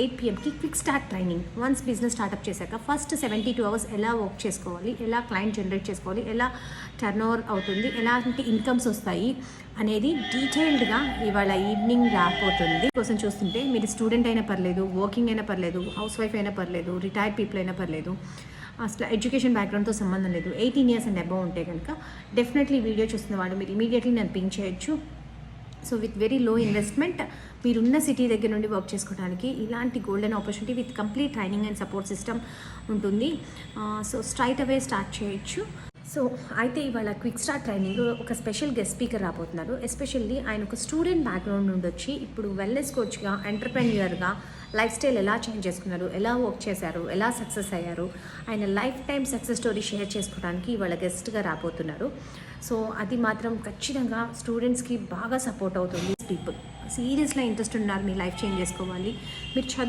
8 PM quick start training. Once business startup చేశాక first 72 hours ఎలా work చేసుకోవాలి, ఎలా క్లయింట్ జనరేట్ చేసుకోవాలి, ఎలా టర్న్ ఓవర్ అవుతుంది, ఎలాంటి ఇన్కమ్స్ వస్తాయి అనేది డీటెయిల్డ్గా ఇవాళ ఈవినింగ్ రాకపోతుంది. కోసం చూస్తుంటే మీరు స్టూడెంట్ అయినా పర్లేదు, వర్కింగ్ అయినా పర్లేదు, హౌస్ వైఫ్ అయినా పర్లేదు, రిటైర్డ్ పీపుల్ అయినా పర్లేదు, అసలు ఎడ్యుకేషన్ బ్యాక్గ్రౌండ్తో సంబంధం లేదు, 18 years అండ్ అబవ్ ఉంటే కనుక డెఫినెట్లీ వీడియో చూస్తున్న వాళ్ళు మీరు ఇమీడియట్లీ నన్ను పింక్ చేయొచ్చు. So with very low investment మీరున్న సిటీ దగ్గర నుండి వర్క్ చేసుకోవడానికి ఇలాంటి golden opportunity with complete training and support system ఉంటుంది. సో స్ట్రైట్ అవే స్టార్ట్ చేయొచ్చు. సో అయితే ఇవాళ క్విక్ స్టార్ట్ ట్రైనింగ్ ఒక స్పెషల్ గెస్ట్ స్పీకర్ రాబోతున్నారు. ఎస్పెషల్లీ ఆయన ఒక స్టూడెంట్ బ్యాక్గ్రౌండ్ నుండి వచ్చి ఇప్పుడు వెల్నెస్ కోచ్గా, ఎంటర్ప్రెన్యూర్గా లైఫ్ స్టైల్ ఎలా చేంజ్ చేసుకున్నారు, ఎలా వర్క్ చేశారు, ఎలా సక్సెస్ అయ్యారు, ఆయన life time success story share చేసుకోవడానికి ఇవాళ గెస్ట్గా రాబోతున్నారు. సో అది మాత్రం ఖచ్చితంగా స్టూడెంట్స్కి బాగా సపోర్ట్ అవుతుంది. పీపుల్ సీరియస్గా ఇంట్రెస్ట్ ఉన్నారు మీ లైఫ్ చేంజ్ చేసుకోవాలి, మీరు చదువు